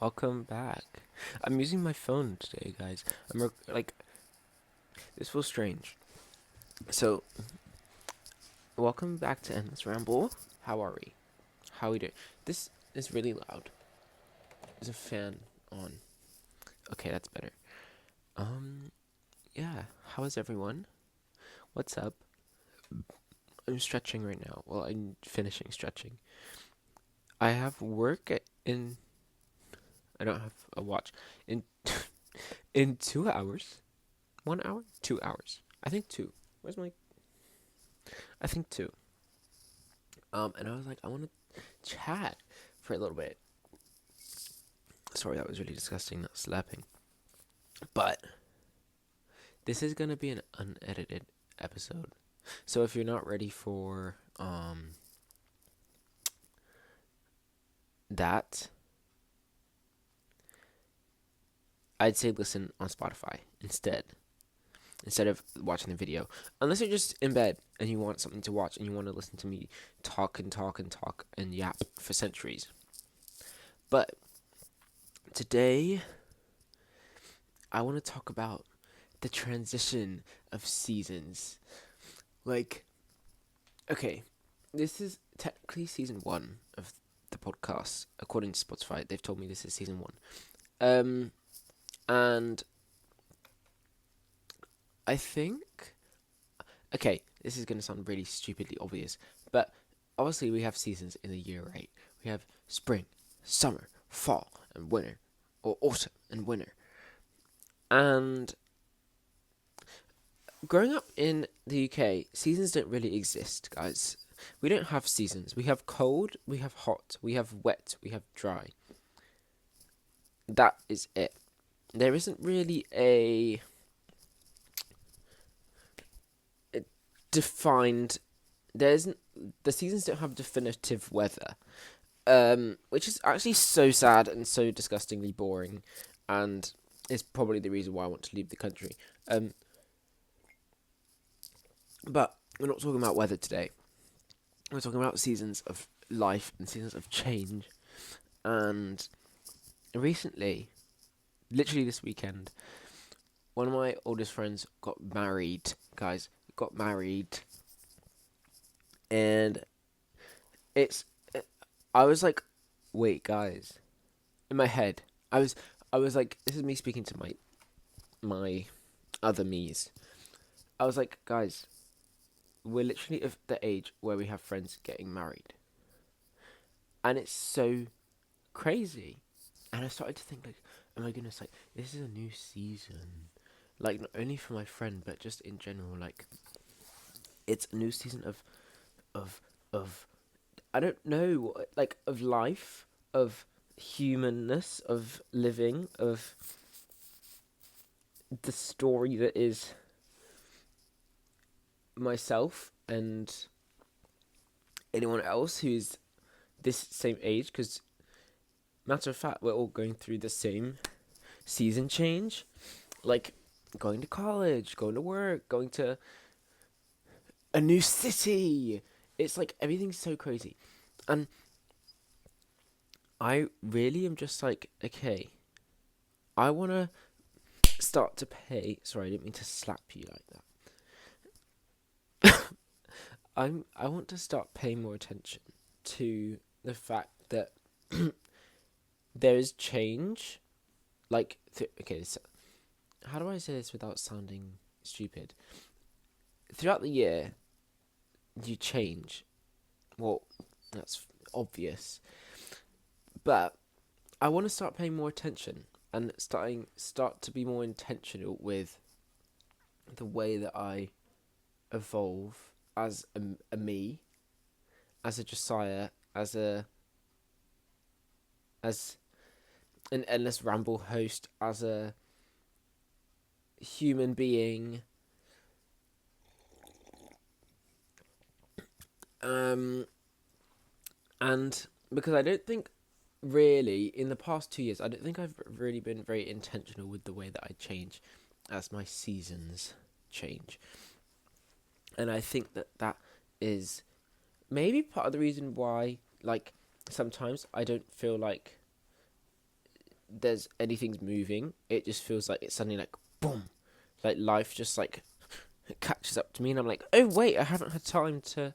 Welcome back. I'm using my phone today, guys. This feels strange. So, welcome back to Endless Ramble. How are we? How are we doing? This is really loud. There's a fan on. Okay, that's better. Um, yeah. How is everyone? What's up? I'm stretching right now. Well, I'm finishing stretching. I have work in. I don't have a watch in in 2 hours. 1 hour? 2 hours. I think two. Where's my? I think two. And I was like, I want to chat for a little bit. Sorry, that was really disgusting, not slapping. But this is gonna be an unedited episode. So if you're not ready for that, I'd say listen on Spotify instead of watching the video. Unless you're just in bed and you want something to watch and you want to listen to me talk and talk and talk and yap for centuries. But today I want to talk about the transition of seasons. Like, okay, this is technically season one of the podcast. According to Spotify, they've told me this is season one. And I think, okay, this is going to sound really stupidly obvious, but obviously we have seasons in the year, right? We have spring, summer, fall, and winter, or autumn and winter. And growing up in the UK, seasons don't really exist, guys. We don't have seasons. We have cold, we have hot, we have wet, we have dry. That is it. There isn't really a defined. The seasons don't have definitive weather, which is actually so sad and so disgustingly boring, and is probably the reason why I want to leave the country. But we're not talking about weather today. We're talking about seasons of life and seasons of change. And recently, literally this weekend, one of my oldest friends got married. Guys, got married, and it's. I was like, wait, guys. In my head, I was like, this is me speaking to my other me's. I was like, guys, we're literally of the age where we have friends getting married, and it's so crazy. And I started to think like, oh my goodness, like this is a new season, like not only for my friend but just in general. Like it's a new season of of I don't know, like of life, of humanness, of living, of the story that is myself and anyone else who's this same age. Because matter of fact, we're all going through the same season change, like going to college, going to work, going to a new city. It's like everything's so crazy, and I really am just like, okay, I want to start to pay. Sorry, I didn't mean to slap you like that. I want to start paying more attention to the fact that there is change. Like, okay, so how do I say this without sounding stupid? Throughout the year, you change. Well, that's obvious, but I want to start paying more attention and start to be more intentional with the way that I evolve as a me, as a Josiah, as an endless ramble host, as a human being. And because I don't think really in the past 2 years, I don't think I've really been very intentional with the way that I change as my seasons change. And I think that is maybe part of the reason why, like, sometimes I don't feel like there's anything's moving, it just feels like it's suddenly like boom, like life just like catches up to me, and I'm like, oh wait, I haven't had time to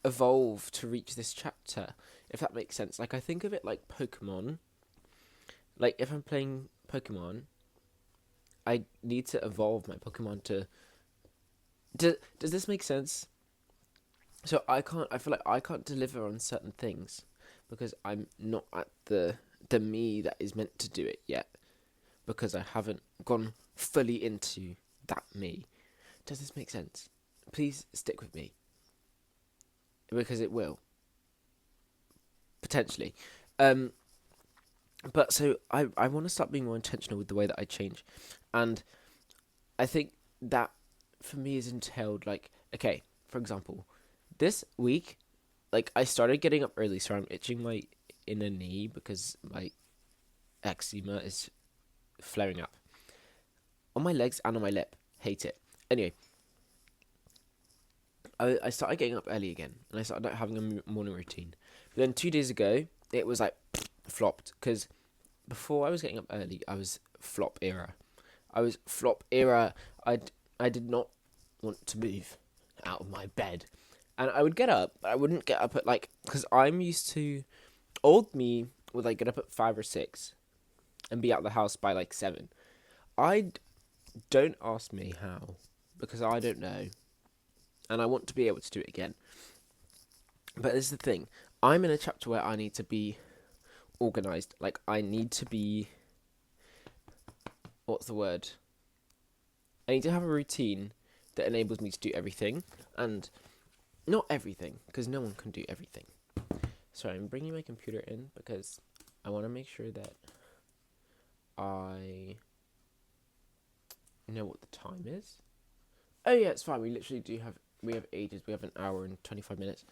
evolve to reach this chapter. If that makes sense. Like I think of it like Pokemon. Like if I'm playing Pokemon, I need to evolve my Pokemon to. Does this make sense? So I feel like I can't deliver on certain things because I'm not at the me that is meant to do it yet, because I haven't gone fully into that me. Does this make sense? Please stick with me, because it will potentially. But so I want to start being more intentional with the way that I change, and I think that for me is entailed like, okay, for example, this week, like I started getting up early, so I'm itching my inner knee because my eczema is flaring up on my legs and on my lip. Hate it. Anyway, I started getting up early again, and I started having a morning routine. But then 2 days ago, it was like flopped, because before I was getting up early, I was flop era. I did not want to move out of my bed, and I would get up. But I wouldn't get up at like, because I'm used to old me would like get up at 5 or 6, and be out of the house by like 7. Don't ask me how, because I don't know, and I want to be able to do it again. But this is the thing. I'm in a chapter where I need to be organized. Like, I need to be... What's the word? I need to have a routine that enables me to do everything. And not everything, because no one can do everything. Sorry, I'm bringing my computer in because I want to make sure that I know what the time is. Oh yeah, it's fine. We literally we have ages. We have an hour and 25 minutes.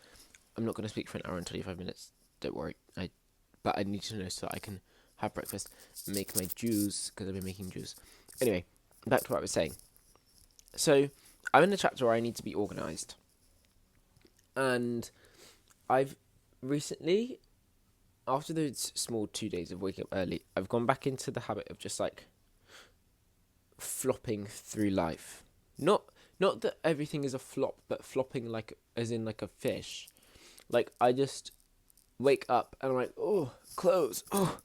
I'm not going to speak for an hour and 25 minutes. Don't worry. But I need to know so that I can have breakfast, make my juice, because I've been making juice. Anyway, back to what I was saying. So, I'm in a chapter where I need to be organised. And I've recently, after those small 2 days of waking up early, I've gone back into the habit of just like flopping through life. Not that everything is a flop, but flopping like as in like a fish. Like I just wake up and I'm like, oh, clothes, oh,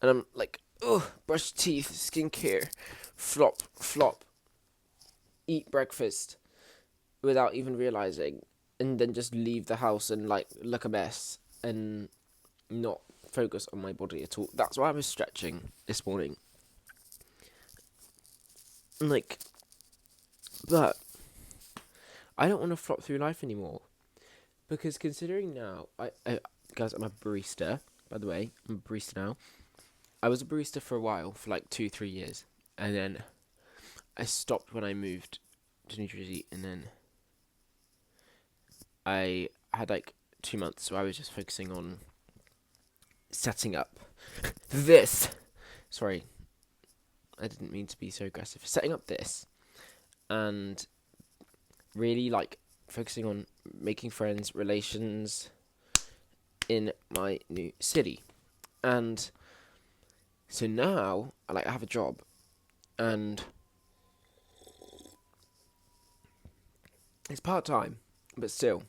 and I'm like, oh, brush teeth, skincare, flop, eat breakfast without even realizing, and then just leave the house and like look a mess and not focus on my body at all. That's why I was stretching this morning. Like, but I don't want to flop through life anymore, because considering now, guys, I'm a barista, by the way. I'm a barista now. I was a barista for a while, for like 2-3 years, and then I stopped when I moved to New Jersey, and then I had like 2 months, so I was just focusing on setting up this. Sorry, I didn't mean to be so aggressive. Setting up this, and really like focusing on making friends, relations in my new city. And so now I have a job, and it's part-time, but still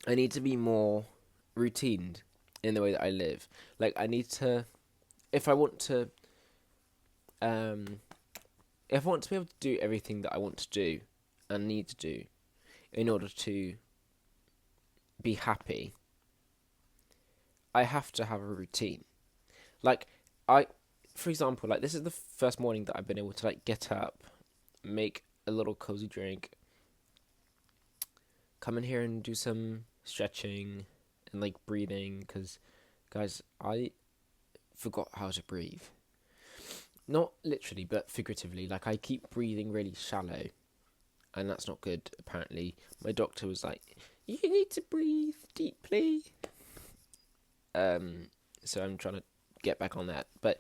I need to be more routined in the way that I live. Like I need to, if I want to be able to do everything that I want to do and need to do in order to be happy, I have to have a routine. Like, for example, like this is the first morning that I've been able to like get up, make a little cozy drink, come in here and do some stretching and like breathing, because guys, I forgot how to breathe. Not literally, but figuratively. Like I keep breathing really shallow, and that's not good, apparently. My doctor was like, you need to breathe deeply. So I'm trying to get back on that. But,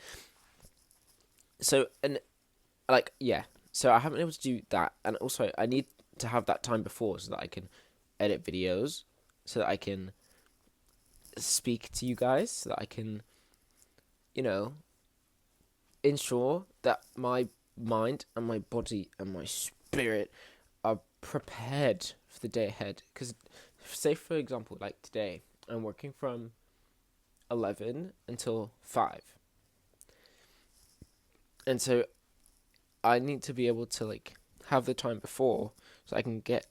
so, and, like, yeah. So I haven't been able to do that. And also, I need to have that time before so that I can edit videos, so that I can speak to you guys, so that I can, ensure that my mind and my body and my spirit are prepared for the day ahead. Because, say for example, like today, I'm working from 11 until 5, and so I need to be able to like have the time before so I can get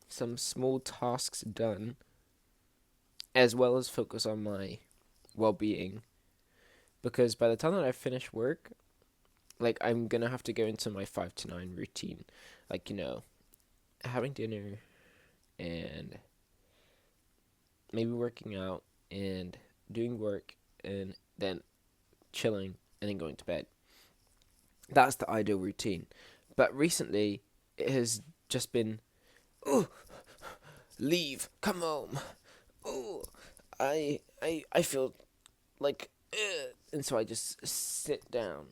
some small tasks done, as well as focus on my well-being. Because by the time that I finish work, like I'm gonna have to go into my 5 to 9 routine, like having dinner and maybe working out and doing work and then chilling and then going to bed. That's the ideal routine. But recently, it has just been, oh, leave, come home. Oh, I feel like, and so I just sit down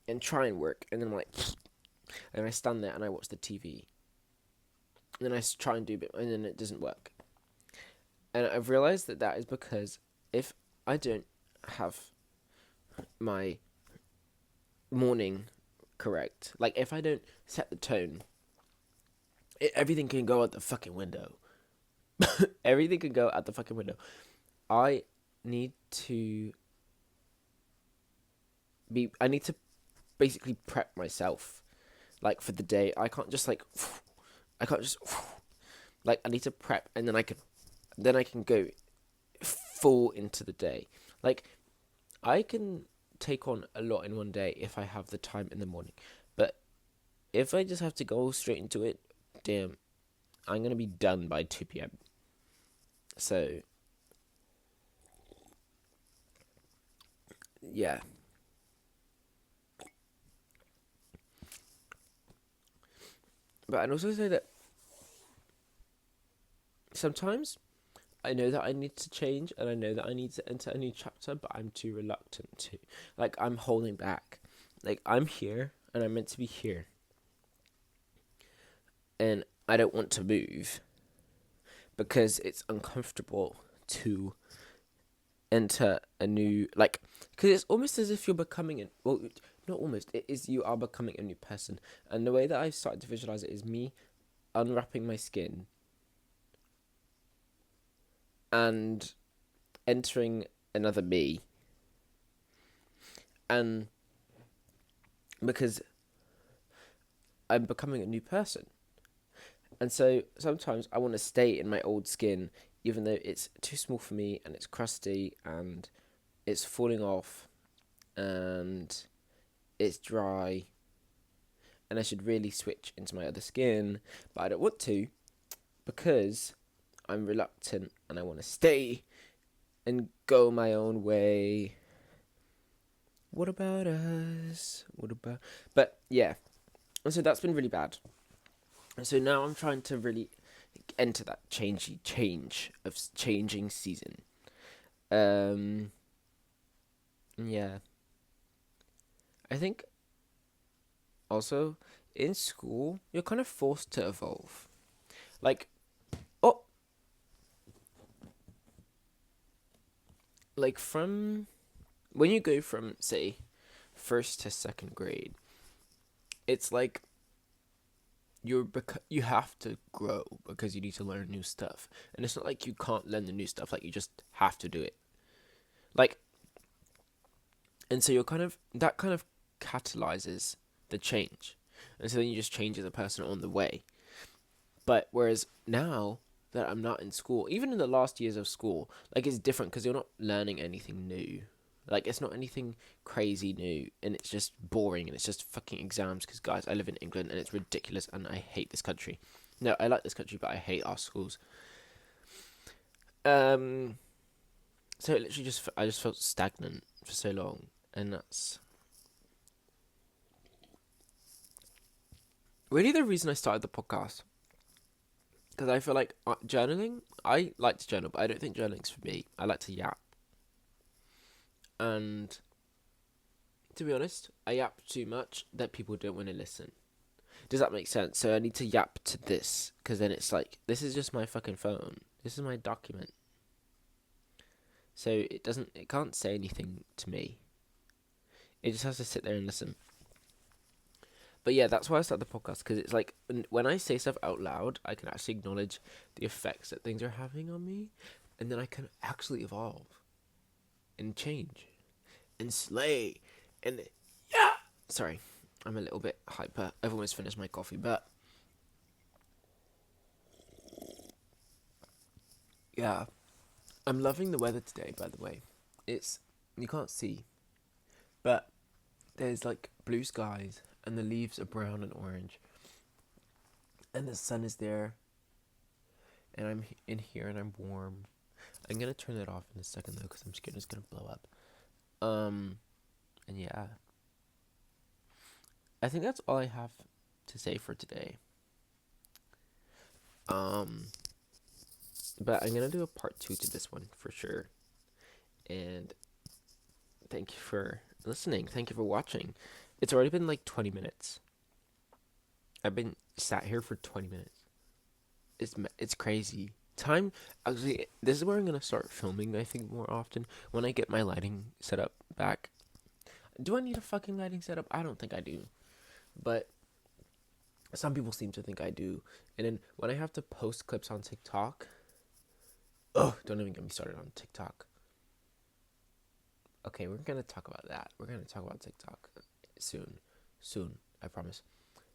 and try and work, and then I'm like, and I stand there and I watch the TV, and then I try and do a bit, and then it doesn't work. And I've realized that that is because if I don't have my morning correct, like if I don't set the tone, everything can go out the fucking window. Everything can go out the fucking window. I need to I need to basically prep myself, like for the day. I can't just like I need to prep, and then I can go full into the day. Like I can take on a lot in one day if I have the time in the morning, but if I just have to go straight into it, damn, I'm gonna be done by 2 p.m. So yeah. But I'd also say that sometimes I know that I need to change and I know that I need to enter a new chapter, but I'm too reluctant to. Like, I'm holding back. Like, I'm here and I'm meant to be here. And I don't want to move because it's uncomfortable to enter a new, like, because it's almost as if you're becoming well, not almost, it is, you are becoming a new person. And the way that I've started to visualize it is me unwrapping my skin and entering another me. And because I'm becoming a new person. And so sometimes I want to stay in my old skin, even though it's too small for me and it's crusty and it's falling off and it's dry. And I should really switch into my other skin, but I don't want to because I'm reluctant and I want to stay and go my own way. What about us? But yeah, and so that's been really bad. And so now I'm trying to really enter that change of changing season. Yeah. I think also in school you're kind of forced to evolve. Like, oh, like from when you go from say first to second grade, it's like you have to grow because you need to learn new stuff, and it's not like you can't learn the new stuff. Like, you just have to do it. Like, and so you're that kind of catalyzes the change, and so then you just change as a person on the way. But whereas now that I'm not in school, even in the last years of school, like, it's different because you're not learning anything new. Like, it's not anything crazy new, and it's just boring, and it's just fucking exams. Because, guys, I live in England, and it's ridiculous, and I hate this country. No, I like this country, but I hate our schools. So it literally I just felt stagnant for so long, and that's really the reason I started the podcast. Because I feel like journaling, I like to journal, but I don't think journaling's for me. I like to yap. And to be honest, I yap too much that people don't want to listen. Does that make sense? So I need to yap to this, because then it's like, this is just my fucking phone. This is my document. So it can't say anything to me. It just has to sit there and listen. But yeah, that's why I started the podcast, because it's like when I say stuff out loud, I can actually acknowledge the effects that things are having on me, and then I can actually evolve and change and slay and yeah. Sorry, I'm a little bit hyper. I've almost finished my coffee, but yeah, I'm loving the weather today. By the way, it's you can't see, but there's like blue skies and the leaves are brown and orange, and the sun is there, and I'm in here and I'm warm. I'm gonna turn it off in a second though, because I'm scared it's gonna blow up. And yeah, I think that's all I have to say for today. But I'm gonna do a part 2 to this one for sure. And thank you for listening. Thank you for watching. It's already been like 20 minutes. I've been sat here for 20 minutes. It's crazy. Time, actually, this is where I'm gonna start filming, I think, more often when I get my lighting set up back. Do I need a fucking lighting setup? I don't think I do, but some people seem to think I do. And then when I have to post clips on TikTok, don't even get me started on TikTok. Okay, we're gonna talk about that. We're gonna talk about TikTok soon, I promise.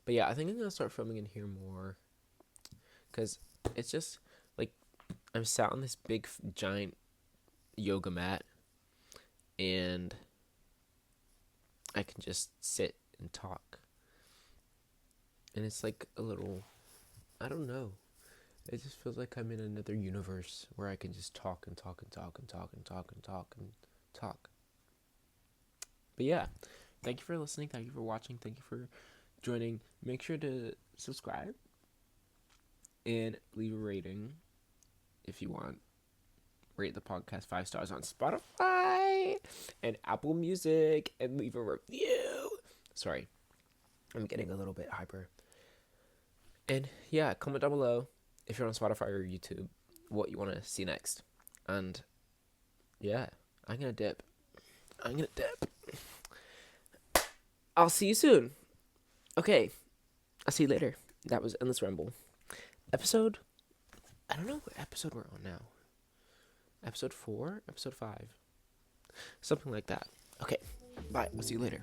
But yeah, I think I'm gonna start filming in here more, because it's just like I'm sat on this big giant yoga mat, and I can just sit and talk, and it's like a little, I don't know, it just feels like I'm in another universe where I can just talk and talk and talk and talk and talk and talk and talk. But yeah, thank you for listening, thank you for watching, thank you for joining. Make sure to subscribe and leave a rating if you want. Rate the podcast 5 stars on Spotify and Apple Music, and leave a review. Sorry, I'm getting a little bit hyper. And yeah, comment down below if you're on Spotify or YouTube what you want to see next. And yeah, I'm gonna dip. I'll see you soon. Okay, I'll see you later. That was Endless Ramble. Episode, I don't know what episode we're on now. Episode 4? Episode 5? Something like that. Okay, bye. I'll see you later.